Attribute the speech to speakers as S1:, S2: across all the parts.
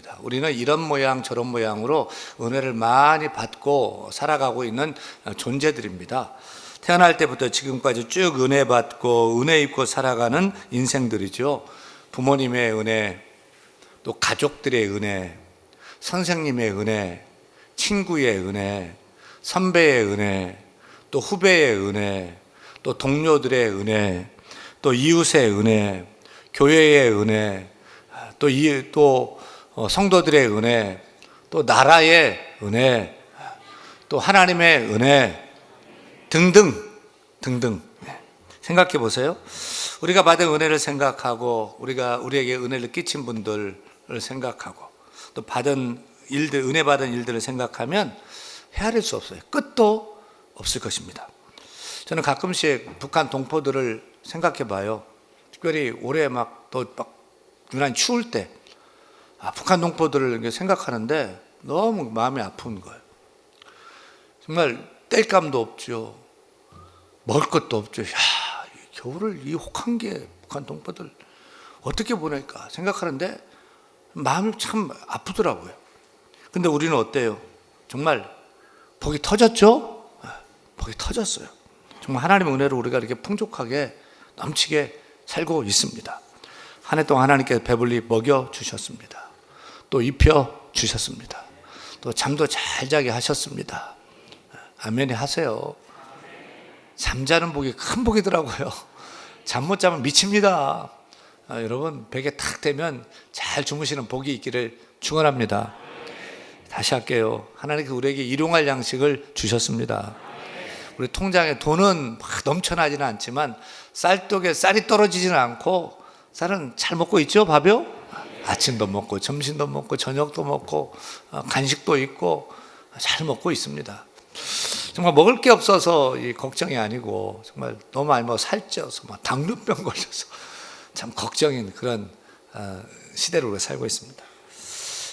S1: 있습니다. 우리는 이런 모양 저런 모양으로 은혜를 많이 받고 살아가고 있는 존재들입니다. 태어날 때부터 지금까지 쭉 은혜 받고 은혜 입고 살아가는 인생들이죠. 부모님의 은혜, 또 가족들의 은혜, 선생님의 은혜, 친구의 은혜, 선배의 은혜, 또 후배의 은혜, 또 동료들의 은혜, 또 이웃의 은혜, 교회의 은혜, 또 성도들의 은혜, 또 나라의 은혜, 또 하나님의 은혜 등등 생각해 보세요. 우리가 받은 은혜를 생각하고 우리에게 은혜를 끼친 분들을 생각하고 또 받은 일들, 은혜 받은 일들을 생각하면 헤아릴 수 없어요. 끝도 없을 것입니다. 저는 가끔씩 북한 동포들을 생각해 봐요. 특별히 올해 또 유난히 추울 때 북한 동포들을 생각하는데 너무 마음이 아픈 거예요. 정말 뗄감도 없죠. 먹을 것도 없죠. 겨울을 이 혹한기에 북한 동포들 어떻게 보낼까 생각하는데 마음이 참 아프더라고요. 근데 우리는 어때요? 정말 복이 터졌죠? 복이 터졌어요. 정말 하나님의 은혜로 우리가 이렇게 풍족하게 넘치게 살고 있습니다. 한 해 동안 하나님께 배불리 먹여 주셨습니다. 또 입혀 주셨습니다. 또 잠도 잘 자게 하셨습니다. 아멘이 하세요. 잠자는 복이 큰 복이더라고요. 잠 못 자면 미칩니다. 여러분 베개 탁 대면 잘 주무시는 복이 있기를 축원합니다. 다시 할게요. 하나님께서 우리에게 일용할 양식을 주셨습니다. 우리 통장에 돈은 막 넘쳐나지는 않지만 쌀떡에 쌀이 떨어지지는 않고 쌀은 잘 먹고 있죠. 밥이요? 아침도 먹고 점심도 먹고 저녁도 먹고 간식도 있고 잘 먹고 있습니다. 정말 먹을 게 없어서 이 걱정이 아니고 정말 너무 많이 살쪄서 당뇨병 걸려서 참 걱정인 그런 시대로 우리가 살고 있습니다.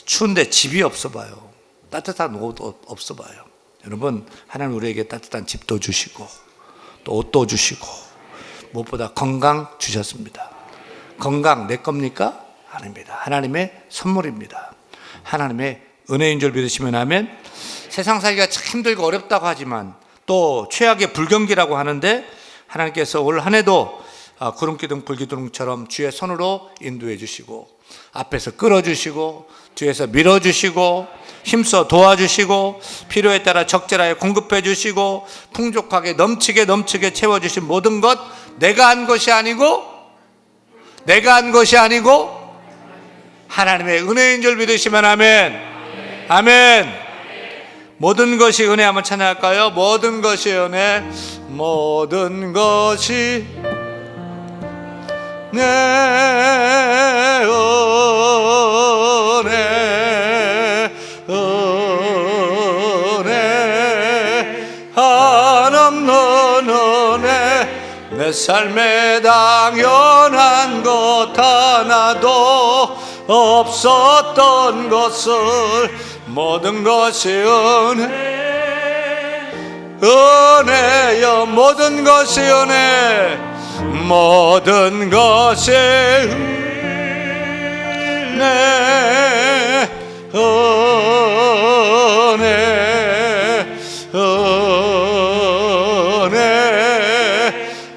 S1: 추운데 집이 없어 봐요. 따뜻한 옷도 없어 봐요. 여러분 하나님 우리에게 따뜻한 집도 주시고 또 옷도 주시고 무엇보다 건강 주셨습니다. 건강 내 겁니까? 아닙니다. 하나님의 선물입니다. 하나님의 은혜인 줄 믿으시면 아멘. 세상 살기가 참 힘들고 어렵다고 하지만 또 최악의 불경기라고 하는데 하나님께서 올 한 해도 구름기둥 불기둥처럼 주의 손으로 인도해 주시고 앞에서 끌어주시고 뒤에서 밀어주시고 힘써 도와주시고 필요에 따라 적절하게 공급해 주시고 풍족하게 넘치게 채워주신 모든 것 내가 한 것이 아니고 하나님의 은혜인 줄 믿으시면 아멘. 아멘. 모든 것이 은혜 한번 찬양할까요? 모든 것이 은혜, 모든 것이 내 은혜 한없는 은혜 내 삶에 당연한 것 하나도 없었던 것을 모든 것이 은혜여 모든 것이 은혜 모든 것이 은혜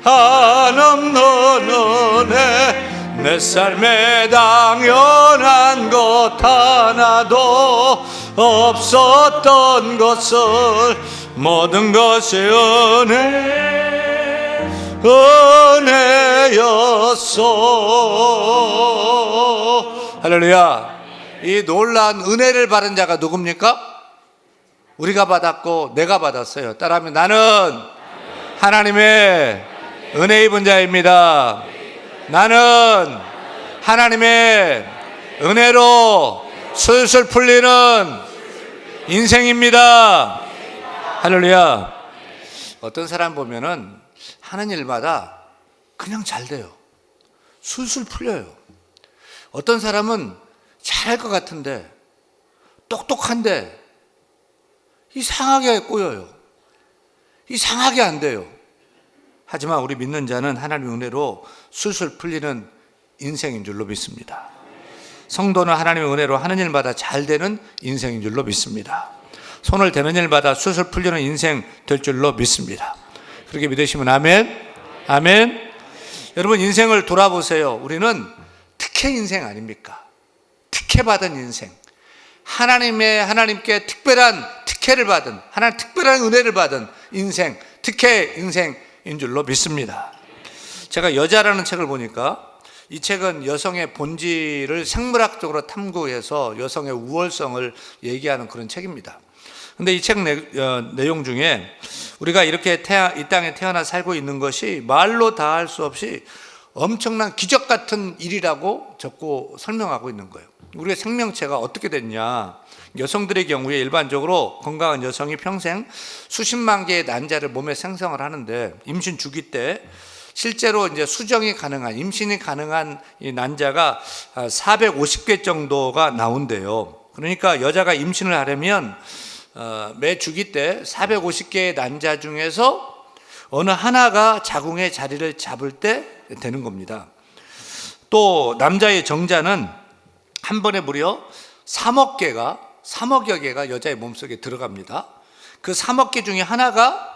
S1: 한없는 은혜 내 삶에 당연한 것 하나도 없었던 것을 모든 것이 은혜였소. 할렐루야. 이 놀라운 은혜를 받은 자가 누굽니까? 우리가 받았고 내가 받았어요. 따라하면 나는 하나님의 은혜 입은 자입니다. 나는 하나님의 은혜로 술술 풀리는 인생입니다. 할렐루야. 어떤 사람 보면은 하는 일마다 그냥 잘 돼요. 술술 풀려요. 어떤 사람은 잘할 것 같은데 똑똑한데 이상하게 꼬여요. 이상하게 안 돼요. 하지만 우리 믿는 자는 하나님의 은혜로 술술 풀리는 인생인 줄로 믿습니다. 성도는 하나님의 은혜로 하는 일마다 잘 되는 인생인 줄로 믿습니다. 손을 대는 일마다 수술 풀리는 인생 될 줄로 믿습니다. 그렇게 믿으시면 아멘. 아멘. 여러분, 인생을 돌아보세요. 우리는 특혜 인생 아닙니까? 특혜받은 인생. 하나님께 특별한 특혜를 받은, 하나님 특별한 은혜를 받은 인생, 특혜 인생인 줄로 믿습니다. 제가 여자라는 책을 보니까 이 책은 여성의 본질을 생물학적으로 탐구해서 여성의 우월성을 얘기하는 그런 책입니다. 근데 이 책 내용 중에 우리가 이렇게 이 땅에 태어나 살고 있는 것이 말로 다 할 수 없이 엄청난 기적 같은 일이라고 적고 설명하고 있는 거예요. 우리의 생명체가 어떻게 됐냐. 여성들의 경우에 일반적으로 건강한 여성이 평생 수십만 개의 난자를 몸에 생성을 하는데 임신 주기 때 실제로 이제 수정이 가능한, 임신이 가능한 이 난자가 450개 정도가 나온대요. 그러니까 여자가 임신을 하려면 매 주기 때 450개의 난자 중에서 어느 하나가 자궁의 자리를 잡을 때 되는 겁니다. 또 남자의 정자는 한 번에 무려 3억 여 개가 여자의 몸속에 들어갑니다. 그 3억 개 중에 하나가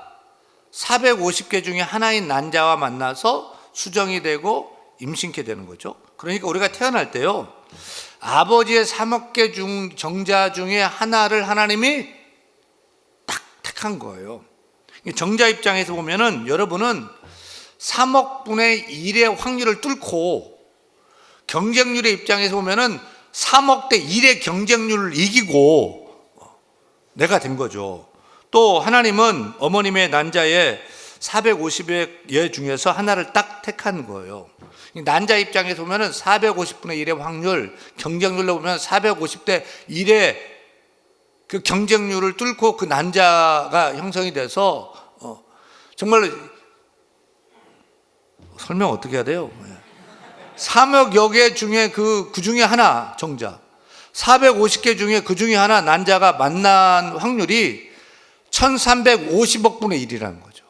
S1: 450개 중에 하나인 난자와 만나서 수정이 되고 임신케 되는 거죠. 그러니까 우리가 태어날 때요, 아버지의 3억 개 정자 중에 하나를 하나님이 딱 택한 거예요. 정자 입장에서 보면은 여러분은 3억 분의 1의 확률을 뚫고, 경쟁률의 입장에서 보면은 3억 대 1의 경쟁률을 이기고 내가 된 거죠. 또 하나님은 어머님의 난자의 450여 중에서 하나를 딱 택한 거예요. 난자 입장에서 보면은 450분의 1의 확률, 경쟁률로 보면 450대 1의 그 경쟁률을 뚫고 그 난자가 형성이 돼서 정말 설명 어떻게 해야 돼요? 3억여 개 중에 그 중에 하나 정자, 450개 중에 그 중에 하나 난자가 만난 확률이 1350억 분의 1이라는 거죠.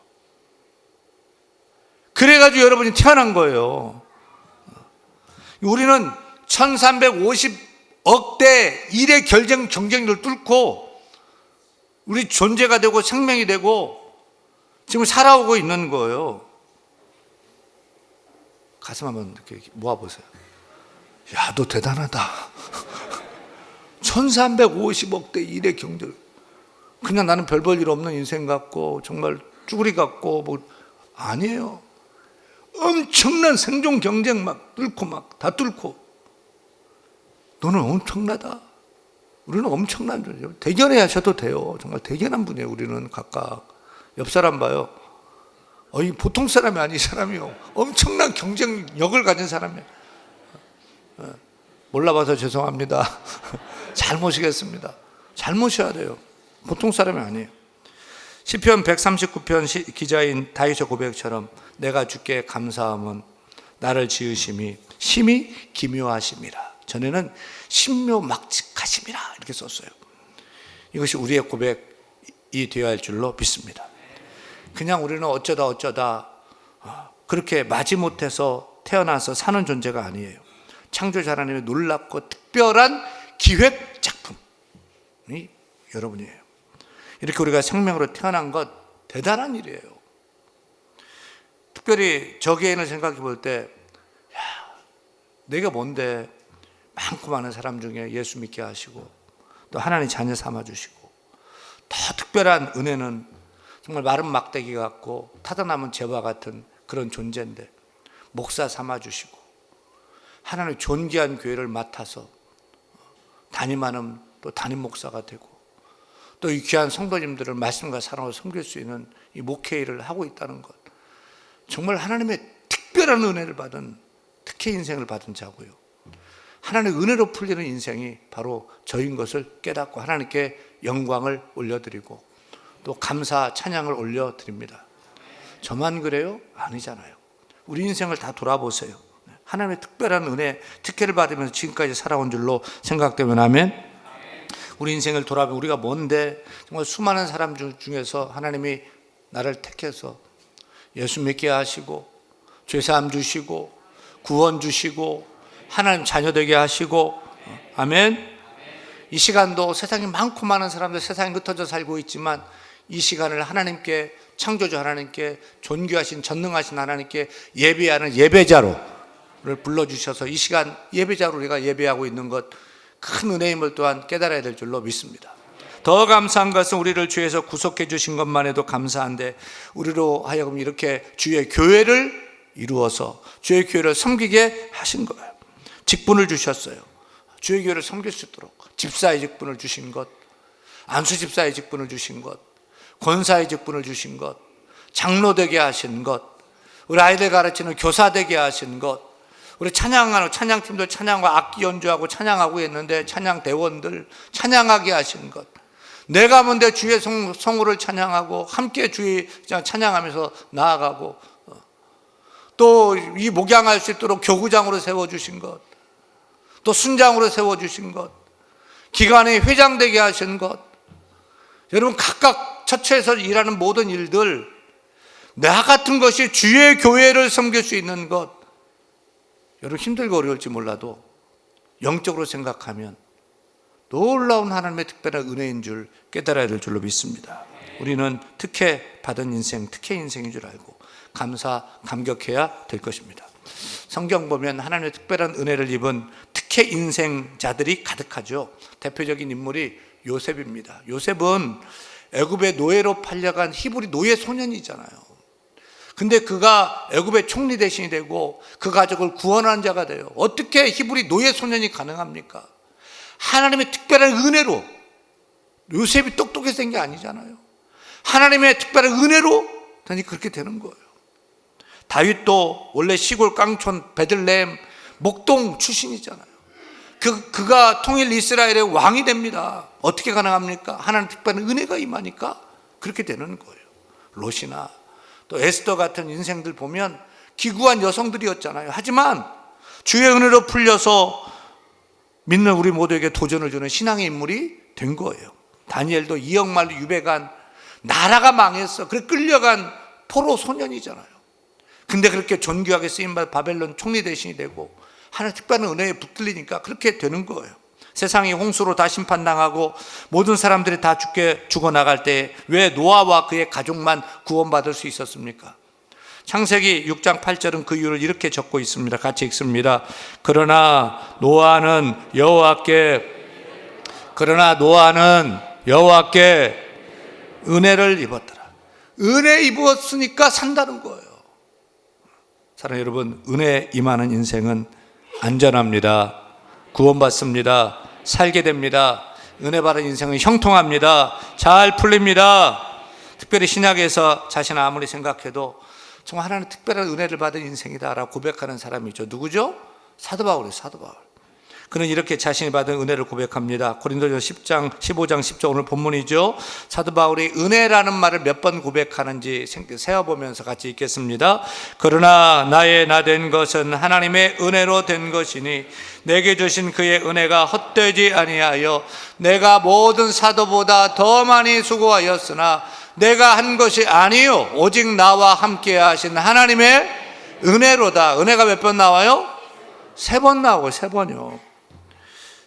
S1: 그래가지고 여러분이 태어난 거예요. 우리는 1350억 대 1의 경쟁률을 뚫고 우리 존재가 되고 생명이 되고 지금 살아오고 있는 거예요. 가슴 한번 이렇게 모아보세요. 야, 너 대단하다. 1350억 대 1의 경쟁. 그냥 나는 별 볼 일 없는 인생 같고 정말 쭈구리 같고 뭐 아니에요. 엄청난 생존 경쟁 막 뚫고 막 다 뚫고. 너는 엄청나다. 우리는 엄청난 존재예요. 대견해 하셔도 돼요. 정말 대견한 분이에요. 우리는 각각. 옆 사람 봐요. 이 보통 사람이 아니, 이 사람이요. 엄청난 경쟁력을 가진 사람이에요. 몰라봐서 죄송합니다. 잘 모시겠습니다. 잘 모셔야 돼요. 보통 사람이 아니에요. 시편 139편 기자인 다윗의 고백처럼 내가 주께 감사함은 나를 지으심이 심히 기묘하심이라. 전에는 신묘막측하심이라 이렇게 썼어요. 이것이 우리의 고백이 되어야 할 줄로 믿습니다. 그냥 우리는 어쩌다 그렇게 마지못해서 태어나서 사는 존재가 아니에요. 창조자 하나님의 놀랍고 특별한 기획 작품이 여러분이에요. 이렇게 우리가 생명으로 태어난 것 대단한 일이에요. 특별히 저 개인을 생각해 볼 때, 내가 뭔데 많고 많은 사람 중에 예수 믿게 하시고 또 하나님 자녀 삼아 주시고, 더 특별한 은혜는 정말 마른 막대기 같고 타다 남은 재와 같은 그런 존재인데 목사 삼아 주시고 하나님의 존귀한 교회를 맡아서 담임하는 또 담임 목사가 되고 또 이 귀한 성도님들을 말씀과 사랑으로 섬길 수 있는 이 목회 일을 하고 있다는 것, 정말 하나님의 특별한 은혜를 받은 특혜 인생을 받은 자고요. 하나님의 은혜로 풀리는 인생이 바로 저인 것을 깨닫고 하나님께 영광을 올려드리고 또 감사 찬양을 올려드립니다. 저만 그래요? 아니잖아요. 우리 인생을 다 돌아보세요. 하나님의 특별한 은혜, 특혜를 받으면서 지금까지 살아온 줄로 생각되면 아멘. 우리 인생을 돌아보면 우리가 뭔데, 정말 수많은 사람 중에서 하나님이 나를 택해서 예수 믿게 하시고 죄사함 주시고 구원 주시고 하나님 자녀 되게 하시고 아멘. 이 시간도 세상에 많고 많은 사람들 세상에 흩어져 살고 있지만 이 시간을 하나님께, 창조주 하나님께, 존귀하신 전능하신 하나님께 예배하는 예배자로를 불러주셔서 이 시간 예배자로 우리가 예배하고 있는 것, 큰 은혜임을 또한 깨달아야 될 줄로 믿습니다. 더 감사한 것은 우리를 주에서 구속해 주신 것만 해도 감사한데 우리로 하여금 이렇게 주의 교회를 이루어서 주의 교회를 섬기게 하신 거예요. 직분을 주셨어요. 주의 교회를 섬길 수 있도록 집사의 직분을 주신 것, 안수 집사의 직분을 주신 것, 권사의 직분을 주신 것, 장로 되게 하신 것, 우리 아이들 가르치는 교사 되게 하신 것, 우리 찬양하는 찬양팀들 찬양과 악기 연주하고 찬양하고 있는데 찬양 대원들 찬양하게 하신 것, 내가 먼저 주의 성호를 찬양하고 함께 주의 찬양하면서 나아가고, 또 이 목양할 수 있도록 교구장으로 세워주신 것, 또 순장으로 세워주신 것, 기관의 회장 되게 하신 것, 여러분 각각 처처에서 일하는 모든 일들, 나 같은 것이 주의 교회를 섬길 수 있는 것, 여러분 힘들고 어려울지 몰라도 영적으로 생각하면 놀라운 하나님의 특별한 은혜인 줄 깨달아야 될 줄로 믿습니다. 우리는 특혜 받은 인생, 특혜 인생인 줄 알고 감격해야 될 것입니다. 성경 보면 하나님의 특별한 은혜를 입은 특혜 인생자들이 가득하죠. 대표적인 인물이 요셉입니다. 요셉은 애굽의 노예로 팔려간 히브리 노예 소년이잖아요. 근데 그가 애굽의 총리 대신이 되고 그 가족을 구원한 자가 돼요. 어떻게 히브리 노예 소년이 가능합니까? 하나님의 특별한 은혜로. 요셉이 똑똑해서 된 게 아니잖아요. 하나님의 특별한 은혜로 그렇게 되는 거예요. 다윗도 원래 시골 깡촌 베들레헴 목동 출신이잖아요. 그가 통일 이스라엘의 왕이 됩니다. 어떻게 가능합니까? 하나님 특별한 은혜가 임하니까 그렇게 되는 거예요. 롯이나 또 에스더 같은 인생들 보면 기구한 여성들이었잖아요. 하지만 주의 은혜로 풀려서 믿는 우리 모두에게 도전을 주는 신앙의 인물이 된 거예요. 다니엘도 이역말로 유배간, 나라가 망했어. 그래 끌려간 포로 소년이잖아요. 근데 그렇게 존귀하게 쓰임받아 바벨론 총리 대신이 되고 하나님 특별한 은혜에 붙들리니까 그렇게 되는 거예요. 세상이 홍수로 다 심판당하고 모든 사람들이 다 죽어나갈 때 왜 노아와 그의 가족만 구원받을 수 있었습니까? 창세기 6장 8절은 그 이유를 이렇게 적고 있습니다. 같이 읽습니다. 그러나 노아는 여호와께 은혜를 입었더라. 은혜 입었으니까 산다는 거예요. 사랑하는 여러분, 은혜 임하는 인생은 안전합니다. 구원받습니다. 살게 됩니다. 은혜 받은 인생은 형통합니다. 잘 풀립니다. 특별히 신약에서 자신을 아무리 생각해도 정말 하나님 특별한 은혜를 받은 인생이다라고 고백하는 사람이 있죠. 누구죠? 사도 바울이에요. 사도 바울. 그는 이렇게 자신이 받은 은혜를 고백합니다. 고린도전서 15장 10절 오늘 본문이죠. 사도 바울이 은혜라는 말을 몇 번 고백하는지 세어보면서 같이 읽겠습니다. 그러나 나의 나 된 것은 하나님의 은혜로 된 것이니 내게 주신 그의 은혜가 헛되지 아니하여 내가 모든 사도보다 더 많이 수고하였으나 내가 한 것이 아니요 오직 나와 함께 하신 하나님의 은혜로다. 은혜가 몇 번 나와요? 3번 나오고 3번이요.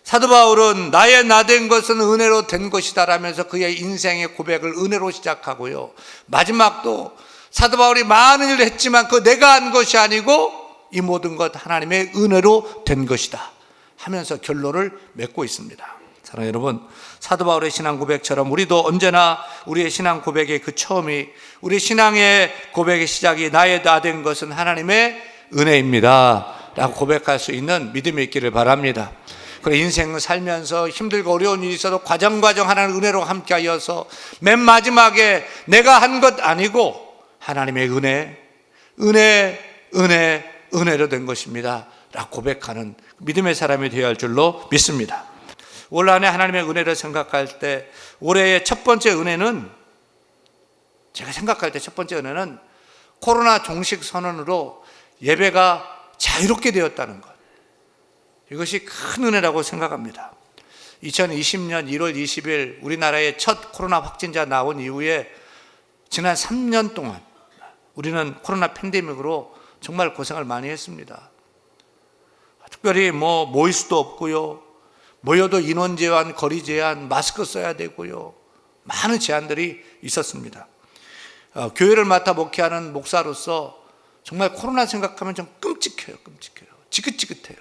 S1: 사도 바울은 나의 나 된 것은 은혜로 된 것이다 라면서 그의 인생의 고백을 은혜로 시작하고요. 마지막도 사도 바울이 많은 일을 했지만 그 내가 한 것이 아니고 이 모든 것 하나님의 은혜로 된 것이다 하면서 결론을 맺고 있습니다. 사랑하는 여러분, 사도 바울의 신앙 고백처럼 우리도 언제나 우리의 신앙 고백의 그 처음이, 우리 신앙의 고백의 시작이 나의 나 된 것은 하나님의 은혜입니다 라고 고백할 수 있는 믿음이 있기를 바랍니다. 그래, 인생을 살면서 힘들고 어려운 일이 있어도 과정 하나님 은혜로 함께하여서 맨 마지막에 내가 한 것 아니고 하나님의 은혜로 된 것입니다 라고 고백하는 믿음의 사람이 되어야 할 줄로 믿습니다. 올 한해 하나님의 은혜를 생각할 때 올해의 첫 번째 은혜는, 제가 생각할 때 첫 번째 은혜는 코로나 종식 선언으로 예배가 자유롭게 되었다는 것, 이것이 큰 은혜라고 생각합니다. 2020년 1월 20일 우리나라에 첫 코로나 확진자 나온 이후에 지난 3년 동안 우리는 코로나 팬데믹으로 정말 고생을 많이 했습니다. 특별히 모일 수도 없고요, 모여도 인원 제한, 거리 제한, 마스크 써야 되고요. 많은 제한들이 있었습니다. 교회를 맡아 목회하는 목사로서 정말 코로나 생각하면 좀 끔찍해요. 지긋지긋해요.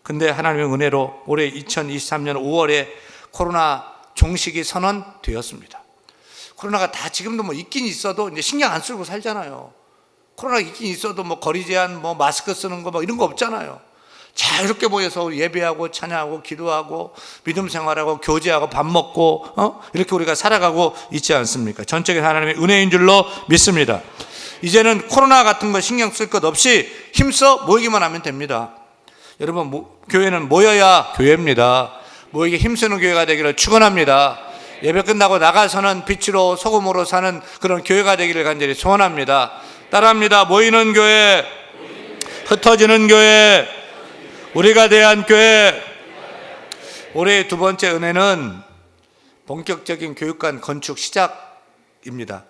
S1: 근데 하나님의 은혜로 올해 2023년 5월에 코로나 종식이 선언되었습니다. 코로나가 다 지금도 뭐 있긴 있어도 이제 신경 안 쓰고 살잖아요. 코로나가 있긴 있어도 뭐 거리 제한, 뭐 마스크 쓰는 거 뭐 이런 거 없잖아요. 자유롭게 모여서 예배하고 찬양하고 기도하고 믿음 생활하고 교제하고 밥 먹고 이렇게 우리가 살아가고 있지 않습니까? 전적인 하나님의 은혜인 줄로 믿습니다. 이제는 코로나 같은 거 신경 쓸 것 없이 힘써 모이기만 하면 됩니다. 여러분, 교회는 모여야 교회입니다. 모이게 힘쓰는 교회가 되기를 축원합니다. 예배 끝나고 나가서는 빛으로 소금으로 사는 그런 교회가 되기를 간절히 소원합니다. 따라합니다. 모이는 교회, 흩어지는 교회, 우리가 대한 교회. 올해의 두 번째 은혜는 본격적인 교육관 건축 시작입니다.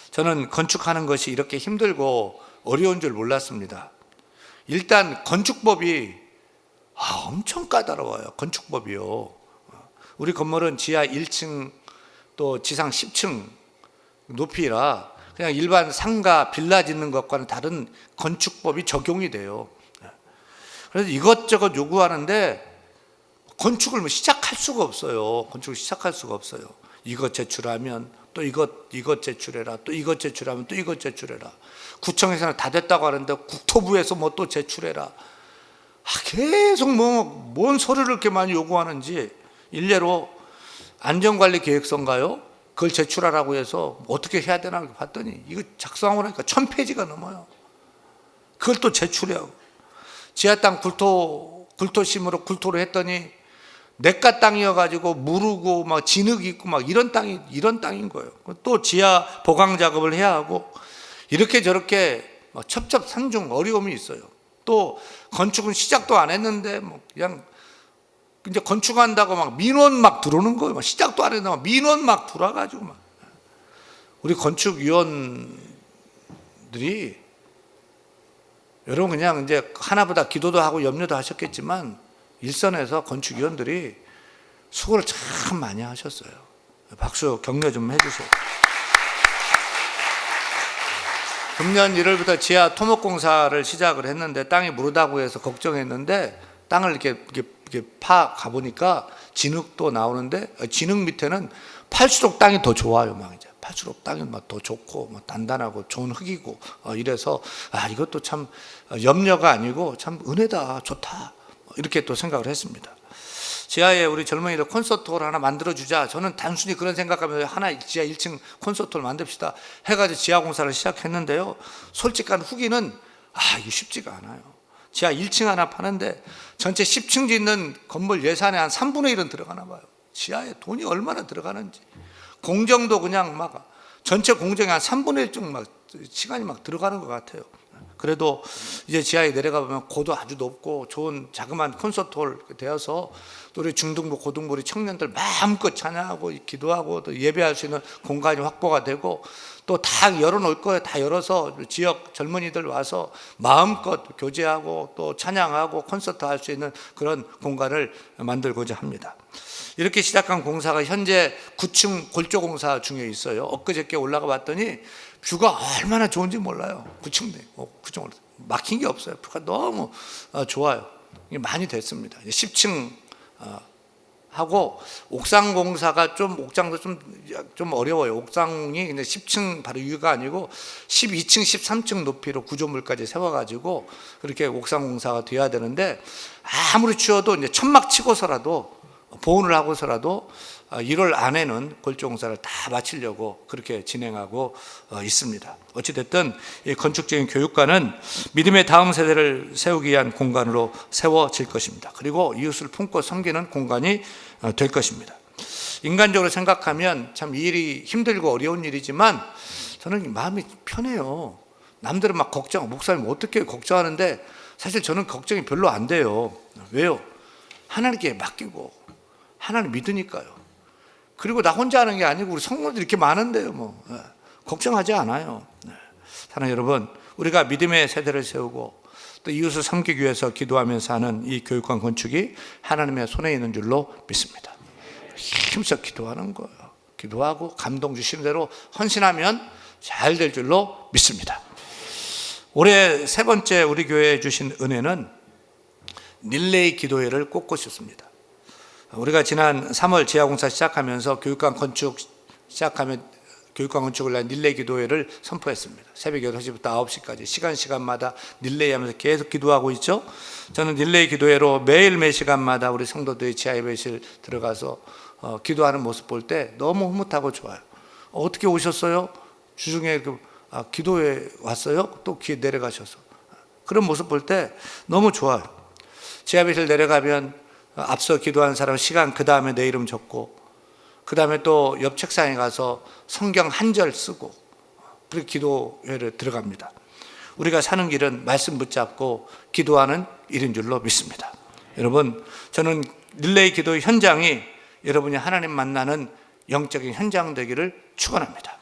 S1: 저는 건축하는 것이 이렇게 힘들고 어려운 줄 몰랐습니다. 일단 건축법이 엄청 까다로워요. 건축법이요. 우리 건물은 지하 1층 또 지상 10층 높이라 그냥 일반 상가 빌라 짓는 것과는 다른 건축법이 적용이 돼요. 그래서 이것저것 요구하는데 건축을 뭐 시작할 수가 없어요. 건축을 시작할 수가 없어요. 이것 제출하면 또 이것 제출해라. 또 이것 제출하면 또 이것 제출해라. 구청에서는 다 됐다고 하는데 국토부에서 뭐 또 제출해라. 계속 뭔 서류를 이렇게 많이 요구하는지. 일례로 안전관리계획서인가요? 그걸 제출하라고 해서 어떻게 해야 되나 봤더니 이거 작성하고 나니까 1000페이지가 넘어요. 그걸 또 제출해야 하고. 지하 땅 굴토심으로 굴토를 했더니 내과 땅이어가지고 무르고 막 진흙 있고 막 이런 땅인 거예요. 또 지하 보강 작업을 해야 하고 이렇게 저렇게 첩첩산중 어려움이 있어요. 또 건축은 시작도 안 했는데 뭐 그냥 이제 건축한다고 막 민원 막 들어오는 거예요. 시작도 안 했는데 막 민원 막 들어와가지고 막 우리 건축위원들이 여러분 그냥 이제 하나보다 기도도 하고 염려도 하셨겠지만 일선에서 건축위원들이 수고를 참 많이 하셨어요. 박수 격려 좀 해주세요. 금년 1월부터 지하 토목공사를 시작을 했는데 땅이 무르다고 해서 걱정했는데 땅을 이렇게 파 가보니까 진흙도 나오는데 진흙 밑에는 팔수록 땅이 더 좋아요. 막 이제 팔수록 땅이 막 더 좋고 막 단단하고 좋은 흙이고 이래서 이것도 참 염려가 아니고 참 은혜다, 좋다 이렇게 또 생각을 했습니다. 지하에 우리 젊은이들 콘서트홀 하나 만들어주자. 저는 단순히 그런 생각하면서 하나 지하 1층 콘서트홀 만듭시다 해가지고 지하 공사를 시작했는데요. 솔직한 후기는 이게 쉽지가 않아요. 지하 1층 하나 파는데 전체 10층 짓는 건물 예산의 한 3분의 1은 들어가나 봐요. 지하에 돈이 얼마나 들어가는지. 공정도 그냥 막 전체 공정의 한 3분의 1쯤 막 시간이 막 들어가는 것 같아요. 그래도 이제 지하에 내려가 보면 고도 아주 높고 좋은 자그마한 콘서트홀 되어서 또 우리 중등부, 고등부 우리 청년들 마음껏 찬양하고 기도하고 또 예배할 수 있는 공간이 확보가 되고 또 다 열어놓을 거예요. 다 열어서 지역 젊은이들 와서 마음껏 교제하고 또 찬양하고 콘서트 할 수 있는 그런 공간을 만들고자 합니다. 이렇게 시작한 공사가 현재 9층 골조 공사 중에 있어요. 엊그저께 올라가 봤더니 뷰가 얼마나 좋은지 몰라요. 9층 막힌 게 없어요. 뷰가 너무 좋아요. 많이 됐습니다. 10층 하고 옥상 공사가 옥상도 좀 어려워요. 옥상이 근데 10층 바로 위가 아니고 12층, 13층 높이로 구조물까지 세워가지고 그렇게 옥상 공사가 돼야 되는데 아무리 추워도 이제 천막 치고서라도 보온을 하고서라도 1월 안에는 골조 공사를 다 마치려고 그렇게 진행하고 있습니다. 어찌됐든 이 건축적인 교육관은 믿음의 다음 세대를 세우기 위한 공간으로 세워질 것입니다. 그리고 이웃을 품고 섬기는 공간이 될 것입니다. 인간적으로 생각하면 참 이 일이 힘들고 어려운 일이지만 저는 마음이 편해요. 남들은 막 목사님 어떻게 걱정하는데 사실 저는 걱정이 별로 안 돼요. 왜요? 하나님께 맡기고 하나님 믿으니까요. 그리고 나 혼자 하는 게 아니고 우리 성도들이 이렇게 많은데요. 걱정하지 않아요. 사랑하는 여러분, 우리가 믿음의 세대를 세우고 또 이웃을 섬기기 위해서 기도하면서 하는 이 교육관 건축이 하나님의 손에 있는 줄로 믿습니다. 힘써 기도하는 거예요. 기도하고 감동 주시는 대로 헌신하면 잘 될 줄로 믿습니다. 올해 세 번째 우리 교회에 주신 은혜는 릴레이 기도회를 꼽고 싶습니다. 우리가 지난 3월 지하공사 시작하면서 교육관 건축을 위한 릴레이 기도회를 선포했습니다. 새벽 6시부터 9시까지 시간마다 릴레이 하면서 계속 기도하고 있죠. 저는 릴레이 기도회로 매일 매 시간마다 우리 성도들이 지하 예배실 들어가서 기도하는 모습 볼 때 너무 흐뭇하고 좋아요. 어떻게 오셨어요? 주중에 기도회 왔어요? 또 귀에 내려가셔서. 그런 모습 볼 때 너무 좋아요. 지하 예배실 내려가면 앞서 기도한 사람 시간 그 다음에 내 이름 적고 그 다음에 또 옆 책상에 가서 성경 한 절 쓰고 그렇게 기도회를 들어갑니다. 우리가 사는 길은 말씀 붙잡고 기도하는 일인 줄로 믿습니다. 여러분, 저는 릴레이 기도 현장이 여러분이 하나님 만나는 영적인 현장 되기를 축원합니다.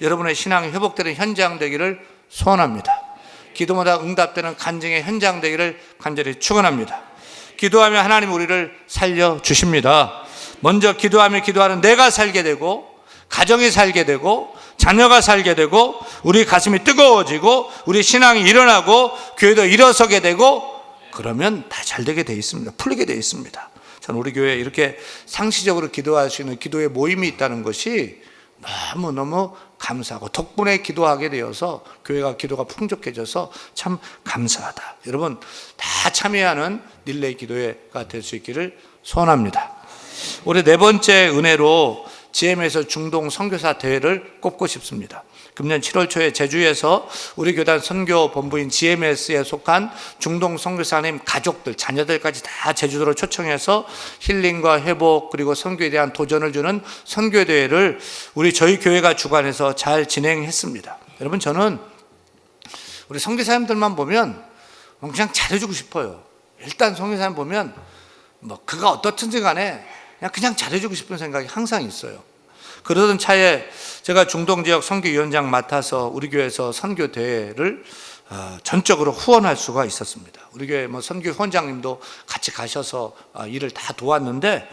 S1: 여러분의 신앙이 회복되는 현장 되기를 소원합니다. 기도마다 응답되는 간증의 현장 되기를 간절히 축원합니다. 기도하면 하나님 우리를 살려주십니다. 먼저 기도하는 내가 살게 되고 가정이 살게 되고 자녀가 살게 되고 우리 가슴이 뜨거워지고 우리 신앙이 일어나고 교회도 일어서게 되고 그러면 다 잘 되게 돼 있습니다. 풀리게 돼 있습니다. 저는 우리 교회에 이렇게 상시적으로 기도할 수 있는 기도의 모임이 있다는 것이 너무너무 감사하고 덕분에 기도하게 되어서 교회가 기도가 풍족해져서 참 감사하다. 여러분 다 참여하는 릴레이 기도회가 될 수 있기를 소원합니다. 올해 네 번째 은혜로 GM에서 중동 선교사 대회를 꼽고 싶습니다. 금년 7월 초에 제주에서 우리 교단 선교 본부인 GMS에 속한 중동 선교사님 가족들, 자녀들까지 다 제주도로 초청해서 힐링과 회복 그리고 선교에 대한 도전을 주는 선교 대회를 저희 교회가 주관해서 잘 진행했습니다. 여러분 저는 우리 선교사님들만 보면 그냥 잘해주고 싶어요. 일단 선교사님 보면 그가 어떻든지 간에 그냥 잘해주고 싶은 생각이 항상 있어요. 그러던 차에 제가 중동 지역 선교위원장 맡아서 우리 교회에서 선교 대회를 전적으로 후원할 수가 있었습니다. 우리 교회 선교 후원장님도 같이 가셔서 일을 다 도왔는데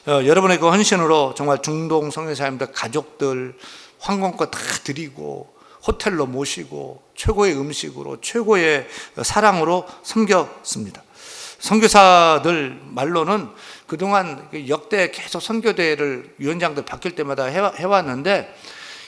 S1: 여러분의 그 헌신으로 정말 중동 선교사님들 가족들 항공권 다 드리고 호텔로 모시고 최고의 음식으로 최고의 사랑으로 섬겼습니다. 선교사들 말로는 그동안 역대 계속 선교대회를 위원장들 바뀔 때마다 해왔는데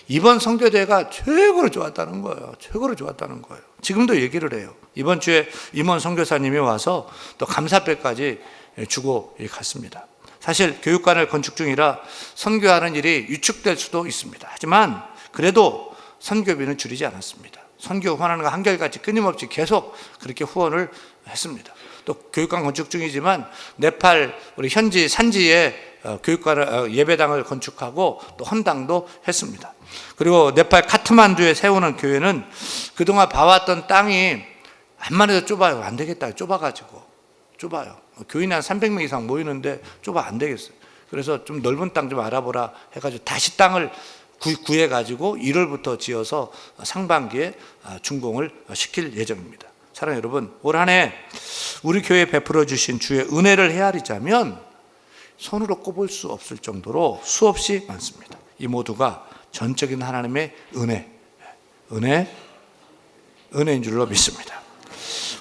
S1: 이번 선교대회가 최고로 좋았다는 거예요. 최고로 좋았다는 거예요. 지금도 얘기를 해요. 이번 주에 임원 선교사님이 와서 또 감사패까지 주고 갔습니다. 사실 교육관을 건축 중이라 선교하는 일이 위축될 수도 있습니다. 하지만 그래도 선교비는 줄이지 않았습니다. 선교 후원하는 거 한결같이 끊임없이 계속 그렇게 후원을 했습니다. 또 교육관 건축 중이지만 네팔 우리 현지 산지에 교육관 예배당을 건축하고 또 헌당도 했습니다. 그리고 네팔 카트만두에 세우는 교회는 그동안 봐왔던 땅이 암만 해도 좁아요. 안 되겠다. 좁아가지고 좁아요. 교인이 한 300명 이상 모이는데 좁아 안 되겠어요. 그래서 좀 넓은 땅 좀 알아보라 해가지고 다시 땅을 구해가지고 1월부터 지어서 상반기에 준공을 시킬 예정입니다. 사랑하는 여러분, 올 한 해 우리 교회에 베풀어 주신 주의 은혜를 헤아리자면 손으로 꼽을 수 없을 정도로 수없이 많습니다. 이 모두가 전적인 하나님의 은혜인 줄로 믿습니다.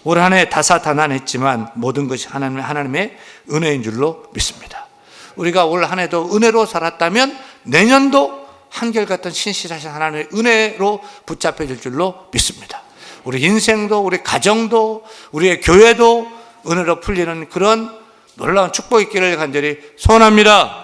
S1: 올 한 해 다사다난했지만 모든 것이 하나님의 은혜인 줄로 믿습니다. 우리가 올 한 해도 은혜로 살았다면 내년도 한결같은 신실하신 하나님의 은혜로 붙잡혀질 줄로 믿습니다. 우리 인생도 우리 가정도 우리의 교회도 은혜로 풀리는 그런 놀라운 축복 있기를 간절히 소원합니다.